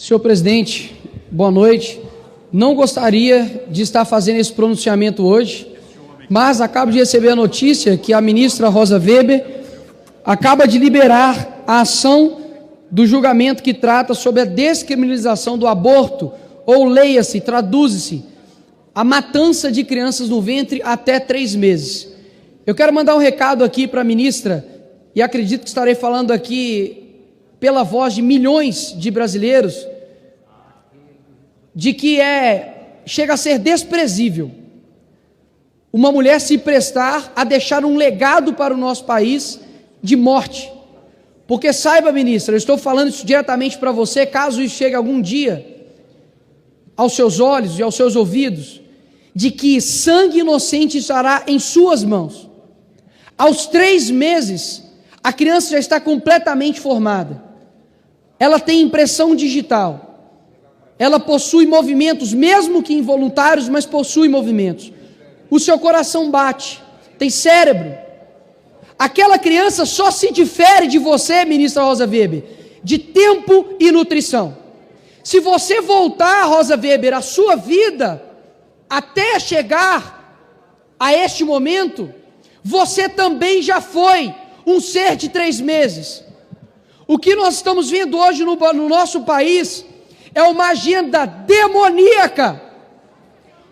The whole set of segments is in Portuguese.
Senhor presidente, boa noite. Não gostaria de estar fazendo esse pronunciamento hoje, mas acabo de receber a notícia que a ministra Rosa Weber acaba de liberar a ação do julgamento que trata sobre a descriminalização do aborto, ou leia-se, traduz-se, a matança de crianças no ventre até 3 meses. Eu quero mandar um recado aqui para a ministra, e acredito que estarei falando aqui pela voz de milhões de brasileiros, de que chega a ser desprezível uma mulher se prestar a deixar um legado para o nosso país de morte. Porque saiba, ministra, eu estou falando isso diretamente para você, caso isso chegue algum dia aos seus olhos e aos seus ouvidos, de que sangue inocente estará em suas mãos. Aos 3 meses, a criança já está completamente formada. Ela tem impressão digital. Ela possui movimentos, mesmo que involuntários, mas possui movimentos. O seu coração bate, tem cérebro. Aquela criança só se difere de você, ministra Rosa Weber, de tempo e nutrição. Se você voltar, Rosa Weber, a sua vida, até chegar a este momento, você também já foi um ser de 3 meses. O que nós estamos vendo hoje no nosso país é uma agenda demoníaca,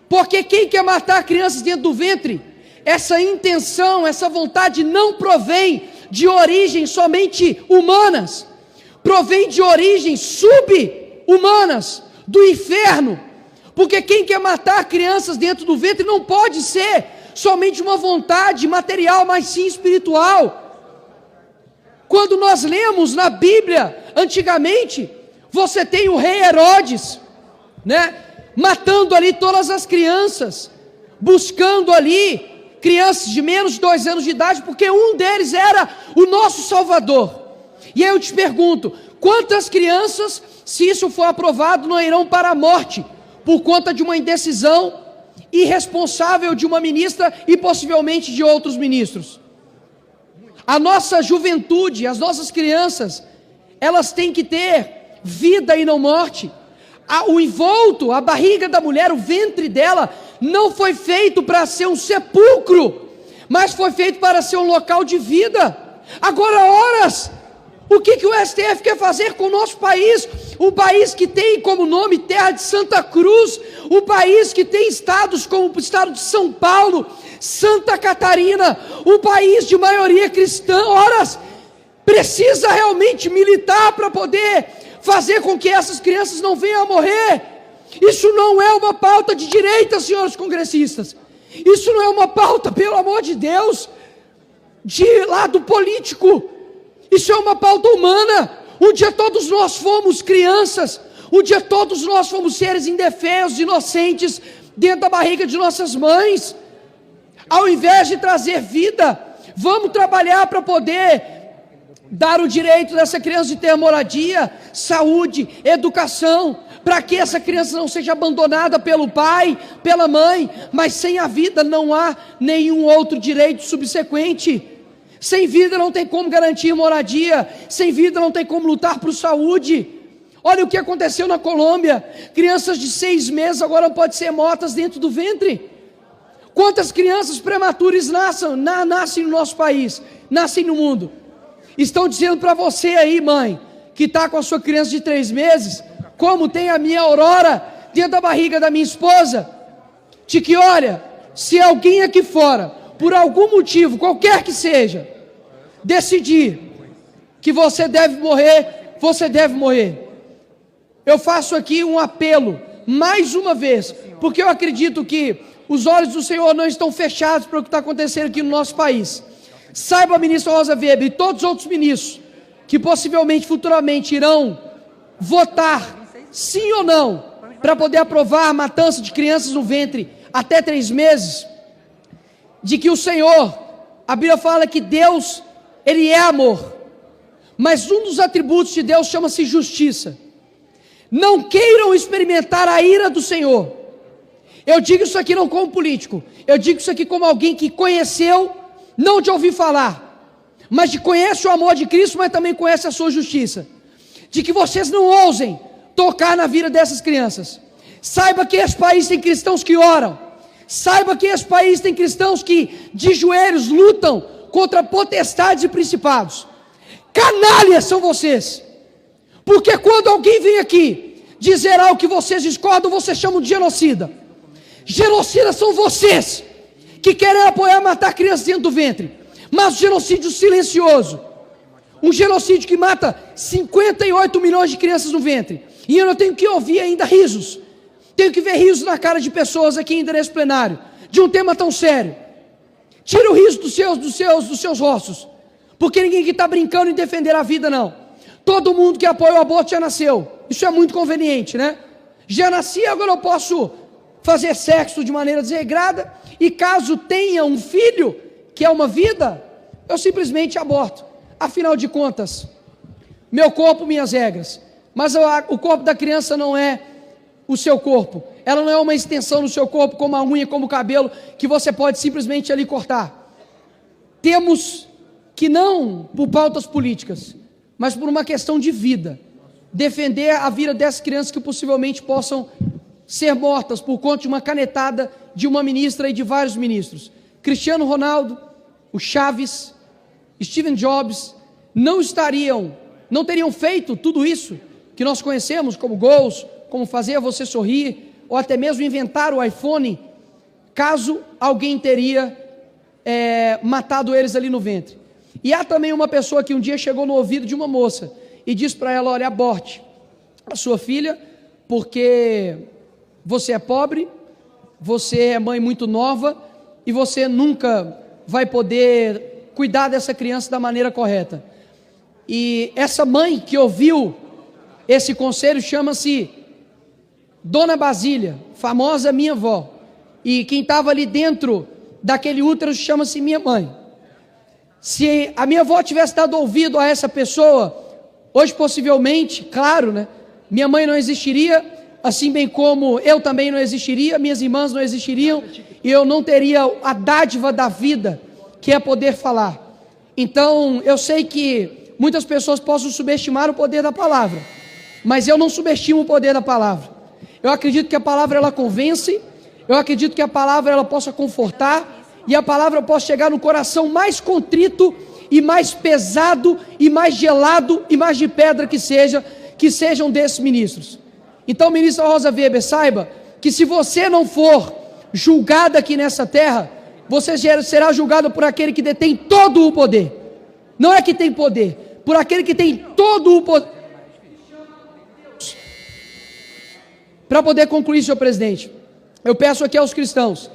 porque quem quer matar crianças dentro do ventre, essa intenção, essa vontade não provém de origens somente humanas, provém de origens sub-humanas, do inferno, porque quem quer matar crianças dentro do ventre não pode ser somente uma vontade material, mas sim espiritual. Quando nós lemos na Bíblia, antigamente, você tem o rei Herodes, matando ali todas as crianças, buscando ali crianças de menos de 2 anos de idade, porque um deles era o nosso Salvador. E aí eu te pergunto, quantas crianças, se isso for aprovado, não irão para a morte, por conta de uma indecisão irresponsável de uma ministra e possivelmente de outros ministros? A nossa juventude, as nossas crianças, elas têm que ter vida e não morte. O envolto, a barriga da mulher, o ventre dela, não foi feito para ser um sepulcro, mas foi feito para ser um local de vida. Agora, horas, o que o STF quer fazer com o nosso país? Um país que tem como nome Terra de Santa Cruz, um país que tem estados como o estado de São Paulo, Santa Catarina, um país de maioria cristã. Horas, precisa realmente militar para poder fazer com que essas crianças não venham a morrer. Isso não é uma pauta de direita, senhores congressistas. Isso não é uma pauta, pelo amor de Deus, de lado político. Isso é uma pauta humana. Um dia todos nós fomos crianças, um dia todos nós fomos seres indefesos, inocentes, dentro da barriga de nossas mães. Ao invés de trazer vida, vamos trabalhar para poder dar o direito dessa criança de ter moradia, saúde, educação, para que essa criança não seja abandonada pelo pai, pela mãe, mas sem a vida não há nenhum outro direito subsequente. Sem vida não tem como garantir moradia, sem vida não tem como lutar por saúde. Olha o que aconteceu na Colômbia, crianças de 6 meses agora podem ser mortas dentro do ventre. Quantas crianças prematuras nascem no nosso país, nascem no mundo? Estão dizendo para você aí, mãe, que está com a sua criança de 3 meses, como tem a minha Aurora dentro da barriga da minha esposa, de que olha, se alguém aqui fora, por algum motivo, qualquer que seja, decidir que você deve morrer, você deve morrer. Eu faço aqui um apelo, mais uma vez, porque eu acredito que os olhos do Senhor não estão fechados para o que está acontecendo aqui no nosso país. Saiba, ministra Rosa Weber e todos os outros ministros, que possivelmente, futuramente, irão votar, sim ou não, para poder aprovar a matança de crianças no ventre até 3 meses, de que o Senhor, a Bíblia fala que Deus, Ele é amor, mas um dos atributos de Deus chama-se justiça. Não queiram experimentar a ira do Senhor. Eu digo isso aqui não como político, eu digo isso aqui como alguém que conheceu, não de ouvir falar, mas de conhece o amor de Cristo, mas também conhece a sua justiça. De que vocês não ousem tocar na vida dessas crianças. Saiba que esse país tem cristãos que oram. Saiba que esse país tem cristãos que de joelhos lutam contra potestades e principados. Canalhas são vocês. Porque quando alguém vem aqui dizer algo que vocês discordam, vocês chamam de genocida. Genocidas são vocês que querem apoiar matar crianças dentro do ventre. Mas o genocídio silencioso, um genocídio que mata 58 milhões de crianças no ventre. E eu não tenho que ouvir ainda risos. Tenho que ver risos na cara de pessoas aqui ainda nesse plenário, de um tema tão sério. Tira o riso dos seus rostos, porque ninguém que está brincando em defender a vida, não. Todo mundo que apoia o aborto já nasceu. Isso é muito conveniente, né? Já nasci, agora eu posso fazer sexo de maneira desregrada, e caso tenha um filho, que é uma vida, eu simplesmente aborto. Afinal de contas, meu corpo, minhas regras. Mas o corpo da criança não é o seu corpo. Ela não é uma extensão do seu corpo, como a unha, como o cabelo, que você pode simplesmente ali cortar. Temos que não por pautas políticas, mas por uma questão de vida, defender a vida dessas crianças que possivelmente possam ser mortas por conta de uma canetada de uma ministra e de vários ministros. Cristiano Ronaldo, o Chaves, Steve Jobs, não teriam feito tudo isso que nós conhecemos como gols, como fazer você sorrir, ou até mesmo inventar o iPhone, caso alguém teria matado eles ali no ventre. E há também uma pessoa que um dia chegou no ouvido de uma moça e disse para ela: olha, aborte a sua filha, porque você é pobre, você é mãe muito nova e você nunca vai poder cuidar dessa criança da maneira correta. E essa mãe que ouviu esse conselho chama-se Dona Basília, famosa minha avó. E quem estava ali dentro daquele útero chama-se minha mãe. Se a minha avó tivesse dado ouvido a essa pessoa, hoje possivelmente, claro, né, minha mãe não existiria, assim bem como eu também não existiria, minhas irmãs não existiriam, e eu não teria a dádiva da vida, que é poder falar. Então, eu sei que muitas pessoas possam subestimar o poder da palavra, mas eu não subestimo o poder da palavra. Eu acredito que a palavra ela convence, eu acredito que a palavra ela possa confortar, e a palavra possa chegar no coração mais contrito, e mais pesado, e mais gelado, e mais de pedra que sejam desses ministros. Então, ministra Rosa Weber, saiba que se você não for julgada aqui nessa terra, você será julgado por aquele que detém todo o poder. Não é que tem poder, por aquele que tem todo o poder. Para poder concluir, senhor presidente, eu peço aqui aos cristãos,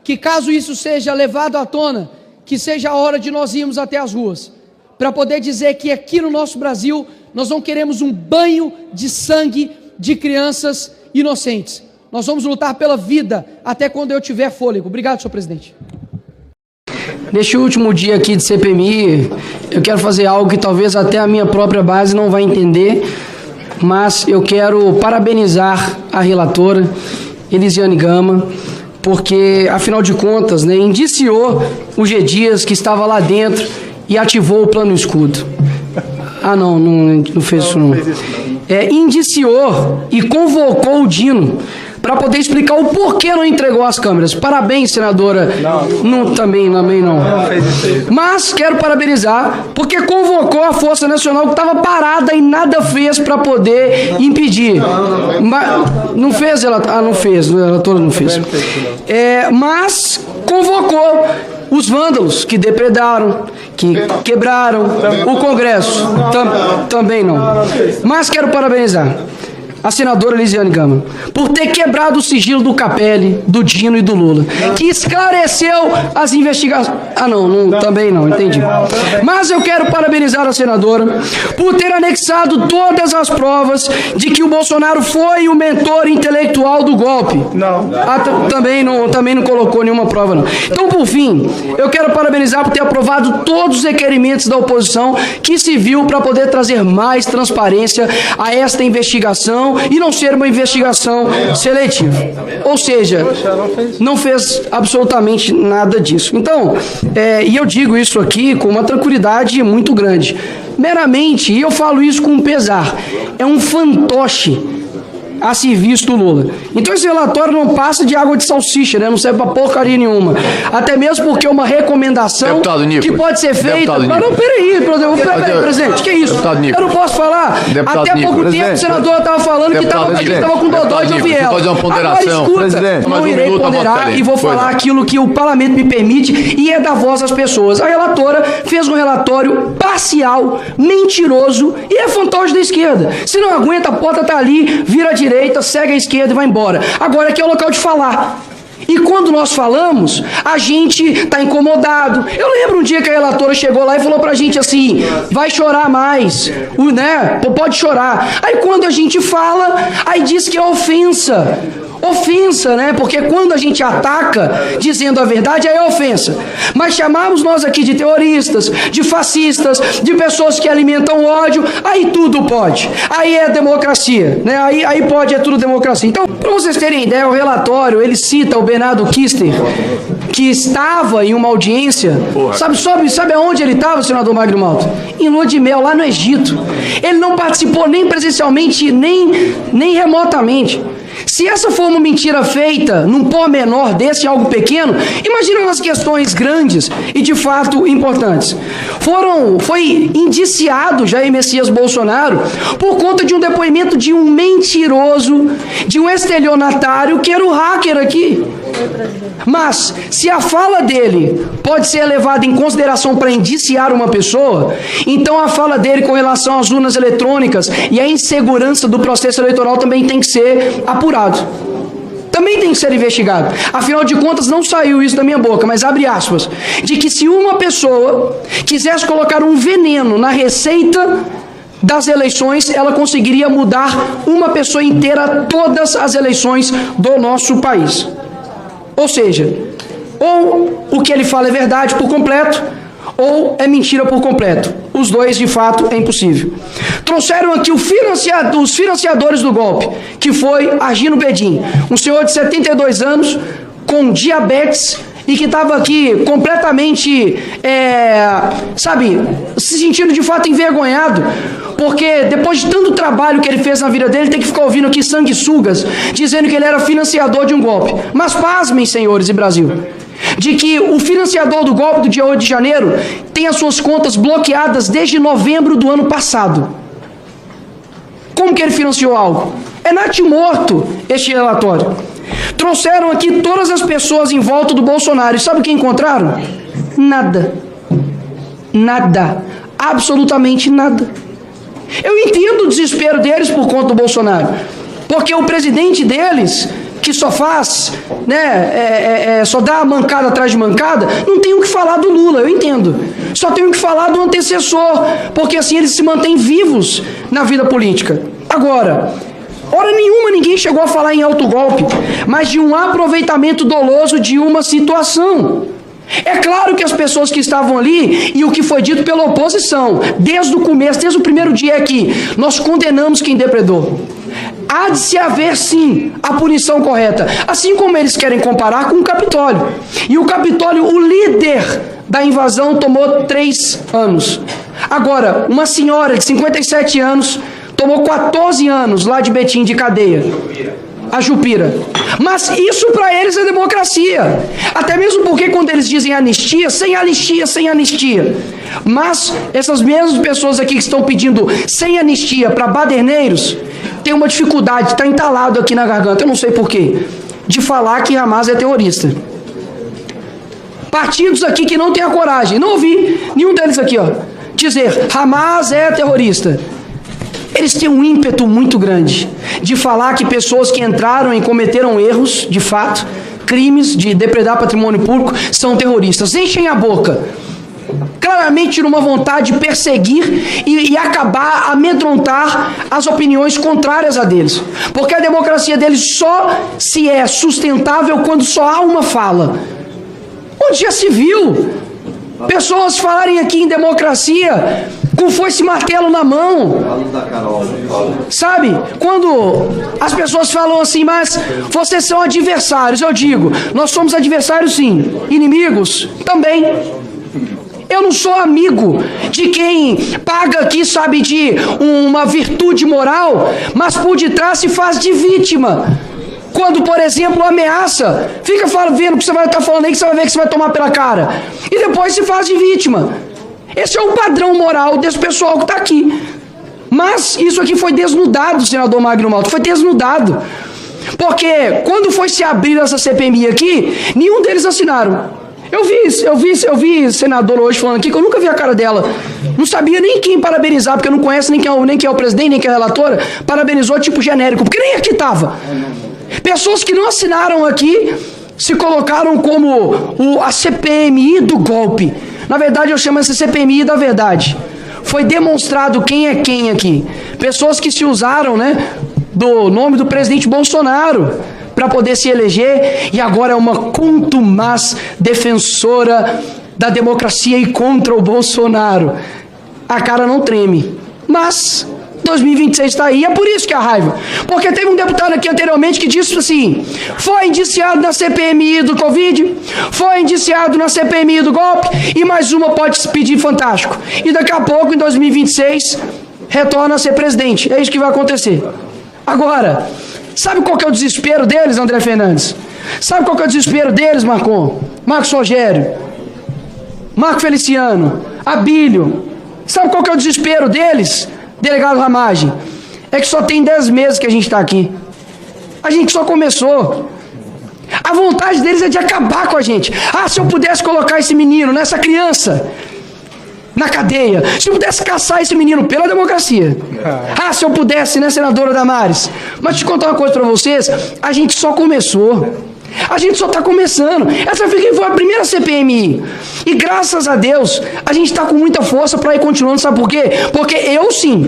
que caso isso seja levado à tona, que seja a hora de nós irmos até as ruas, para poder dizer que aqui no nosso Brasil, nós não queremos um banho de sangue de crianças inocentes. Nós vamos lutar pela vida até quando eu tiver fôlego. Obrigado, senhor presidente. Neste último dia aqui de CPMI, eu quero fazer algo que talvez até a minha própria base não vai entender, mas eu quero parabenizar a relatora, Elisiane Gama, porque, afinal de contas, né, indiciou o G. Dias, que estava lá dentro, e ativou o plano escudo. Ah, não fez isso não. Indiciou e convocou o Dino para poder explicar o porquê não entregou as câmeras. Parabéns, senadora. Também não. Mas quero parabenizar, porque convocou a Força Nacional que estava parada e nada fez para poder impedir. Não fez, não fez, a relatora não fez. Mas convocou os vândalos que depredaram, que quebraram o Congresso. Também não. Mas quero parabenizar a senadora Elisiane Gama por ter quebrado o sigilo do Capelli, do Dino e do Lula, que esclareceu as investigações. Também não, entendi. Mas eu quero parabenizar a senadora por ter anexado todas as provas de que o Bolsonaro foi o mentor intelectual do golpe. Também não colocou nenhuma prova, não. Então, por fim, eu quero parabenizar por ter aprovado todos os requerimentos da oposição que se viu para poder trazer mais transparência a esta investigação e não ser uma investigação seletiva. Ou seja, não fez absolutamente nada disso. Então, e eu digo isso aqui com uma tranquilidade muito grande. Meramente, e eu falo isso com pesar, é um fantoche a serviço do Lula. Então esse relatório não passa de água de salsicha, né? Não serve para porcaria nenhuma. Até mesmo porque é uma recomendação que pode ser feita... Mas não, peraí, presidente, que é isso? Eu não posso falar. Até pouco tempo o senador estava falando que estava com dodói de Oviel. Fazer uma ponderação. Agora escuta, não irei ponderar e vou falar aquilo que o parlamento me permite e é dar voz às pessoas. A relatora fez um relatório parcial, mentiroso e é fantoche da esquerda. Se não aguenta, a porta tá ali, vira à direita, segue à esquerda e vai embora. Agora aqui é o local de falar. E quando nós falamos, a gente está incomodado. Eu lembro um dia que a relatora chegou lá e falou pra gente assim, vai chorar mais, né? Pode chorar. Aí quando a gente fala, aí diz que é ofensa. Ofensa, né? Porque quando a gente ataca dizendo a verdade, aí é ofensa. Mas chamamos nós aqui de terroristas, de fascistas, de pessoas que alimentam ódio, aí tudo pode. Aí é democracia, né? Aí pode, é tudo democracia. Então, para vocês terem ideia, o relatório, ele cita o Bernardo Kister, que estava em uma audiência. Sabe aonde ele estava, senador Magno Malta? Em lua de mel, lá no Egito. Ele não participou nem presencialmente, nem remotamente. Se essa for uma mentira feita num pó menor desse, algo pequeno, imagina umas questões grandes e de fato importantes. Foi indiciado Jair Messias Bolsonaro por conta de um depoimento de um mentiroso, de um estelionatário que era o hacker aqui. Mas, se a fala dele pode ser levada em consideração para indiciar uma pessoa, então a fala dele com relação às urnas eletrônicas e a insegurança do processo eleitoral também tem que ser apurado. Também tem que ser investigado. Afinal de contas, não saiu isso da minha boca, mas abre aspas, de que se uma pessoa quisesse colocar um veneno na receita das eleições, ela conseguiria mudar uma pessoa inteira todas as eleições do nosso país. Ou seja, ou o que ele fala é verdade por completo, ou é mentira por completo. Os dois, de fato, é impossível. Trouxeram aqui os financiadores do golpe, que foi Argino Bedin, um senhor de 72 anos, com diabetes, e que estava aqui completamente, se sentindo de fato envergonhado, porque depois de tanto trabalho que ele fez na vida dele, tem que ficar ouvindo aqui sanguessugas, dizendo que ele era financiador de um golpe. Mas pasmem, senhores e Brasil, de que o financiador do golpe do dia 8 de janeiro tem as suas contas bloqueadas desde novembro do ano passado. Como que ele financiou algo? É natimorto este relatório. Trouxeram aqui todas as pessoas em volta do Bolsonaro. E sabe o que encontraram? Nada. Nada. Absolutamente nada. Eu entendo o desespero deles por conta do Bolsonaro. Porque o presidente deles, que só faz, só dá mancada atrás de mancada, não tem o que falar do Lula, eu entendo. Só tem o que falar do antecessor, porque assim eles se mantêm vivos na vida política. Agora, hora nenhuma ninguém chegou a falar em autogolpe, mas de um aproveitamento doloso de uma situação. É claro que as pessoas que estavam ali, e o que foi dito pela oposição, desde o começo, desde o primeiro dia é que nós condenamos quem depredou. Há de se haver, sim, a punição correta, assim como eles querem comparar com o Capitólio. E o Capitólio, o líder da invasão, tomou 3 anos. Agora, uma senhora de 57 anos tomou 14 anos lá de Betim de cadeia. A Jupira. Mas isso para eles é democracia. Até mesmo porque quando eles dizem anistia, sem anistia, sem anistia. Mas essas mesmas pessoas aqui que estão pedindo sem anistia para baderneiros, tem uma dificuldade, está entalado aqui na garganta, eu não sei porquê, de falar que Hamas é terrorista. Partidos aqui que não têm a coragem, não ouvi nenhum deles aqui, dizer Hamas é terrorista. Eles têm um ímpeto muito grande de falar que pessoas que entraram e cometeram erros, de fato, crimes de depredar patrimônio público, são terroristas. Enchem a boca. Claramente numa vontade de perseguir e acabar, amedrontar as opiniões contrárias a deles. Porque a democracia deles só se é sustentável quando só há uma fala. Onde já se viu pessoas falarem aqui em democracia com foice e martelo na mão? Sabe? Quando as pessoas falam assim, mas vocês são adversários, eu digo, nós somos adversários sim, inimigos também. Eu não sou amigo de quem paga aqui, sabe, de uma virtude moral, mas por detrás se faz de vítima. Quando, por exemplo, ameaça, fica vendo o que você vai estar falando aí, que você vai ver que você vai tomar pela cara. E depois se faz de vítima. Esse é o padrão moral desse pessoal que está aqui. Mas isso aqui foi desnudado, senador Magno Malta, foi desnudado. Porque quando foi se abrir essa CPMI aqui, nenhum deles assinaram. Eu vi senador hoje falando aqui que eu nunca vi a cara dela. Não sabia nem quem parabenizar, porque eu não conheço nem quem é o presidente, nem quem é a relatora. Parabenizou tipo genérico, porque nem aqui estava. Pessoas que não assinaram aqui se colocaram como a CPMI do golpe. Na verdade, eu chamo essa CPMI da verdade. Foi demonstrado quem é quem aqui. Pessoas que se usaram, né, do nome do presidente Bolsonaro para poder se eleger, e agora é uma contumaz defensora da democracia e contra o Bolsonaro. A cara não treme. Mas 2026 está aí, é por isso que a raiva. Porque teve um deputado aqui anteriormente que disse assim: foi indiciado na CPMI do Covid, foi indiciado na CPMI do golpe, e mais uma pode se pedir fantástico. E daqui a pouco, em 2026, retorna a ser presidente. É isso que vai acontecer. Agora, sabe qual que é o desespero deles, André Fernandes? Sabe qual que é o desespero deles, Marcos Rogério, Marco Feliciano, Abílio? Sabe qual que é o desespero deles, delegado Ramagem? É que só tem 10 meses que a gente está aqui. A gente só começou. A vontade deles é de acabar com a gente. Ah, se eu pudesse colocar esse menino, essa criança, na cadeia, se eu pudesse caçar esse menino pela democracia. Ah, se eu pudesse, né, senadora Damares? Mas deixa eu contar uma coisa para vocês, a gente só começou. A gente só está começando. Essa foi a primeira CPMI. E graças a Deus, a gente está com muita força para ir continuando. Sabe por quê? Porque eu sim,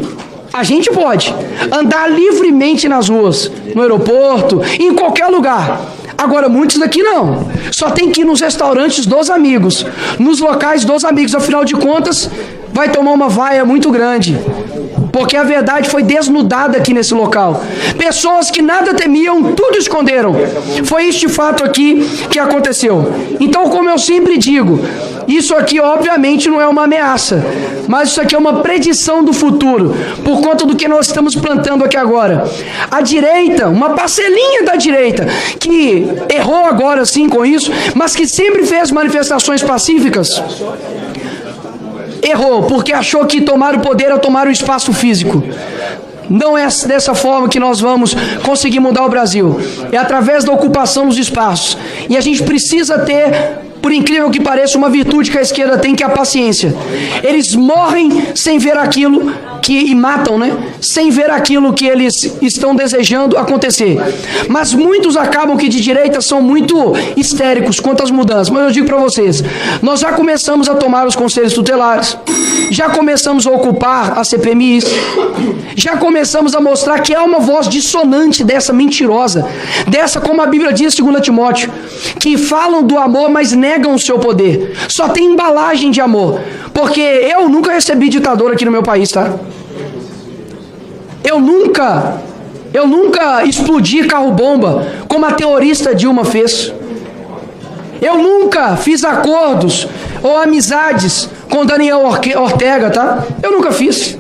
a gente pode andar livremente nas ruas, no aeroporto, em qualquer lugar. Agora, muitos daqui não. Só tem que ir nos restaurantes dos amigos, nos locais dos amigos. Afinal de contas, vai tomar uma vaia muito grande. Porque a verdade foi desnudada aqui nesse local. Pessoas que nada temiam, tudo esconderam. Foi este fato aqui que aconteceu. Então, como eu sempre digo, isso aqui obviamente não é uma ameaça, mas isso aqui é uma predição do futuro, por conta do que nós estamos plantando aqui agora. A direita, uma parcelinha da direita, que errou agora sim com isso, mas que sempre fez manifestações pacíficas, errou, porque achou que tomar o poder é tomar o espaço físico. Não é dessa forma que nós vamos conseguir mudar o Brasil. É através da ocupação dos espaços. E a gente precisa ter, por incrível que pareça, uma virtude que a esquerda tem, que é a paciência. Eles morrem sem ver aquilo e matam, né? Sem ver aquilo que eles estão desejando acontecer. Mas muitos acabam que de direita são muito histéricos quanto às mudanças. Mas eu digo para vocês, nós já começamos a tomar os conselhos tutelares, já começamos a ocupar a CPMI, já começamos a mostrar que é uma voz dissonante dessa mentirosa, dessa, como a Bíblia diz, 2 Timóteo, que falam do amor, mas negam o seu poder. Só tem embalagem de amor. Porque eu nunca recebi ditador aqui no meu país, tá? Eu nunca explodi carro-bomba, como a terrorista Dilma fez. Eu nunca fiz acordos ou amizades com Daniel Ortega, tá? Eu nunca fiz.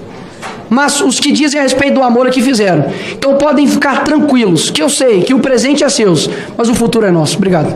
Mas os que dizem a respeito do amor aqui fizeram. Então podem ficar tranquilos, que eu sei que o presente é seu, mas o futuro é nosso. Obrigado.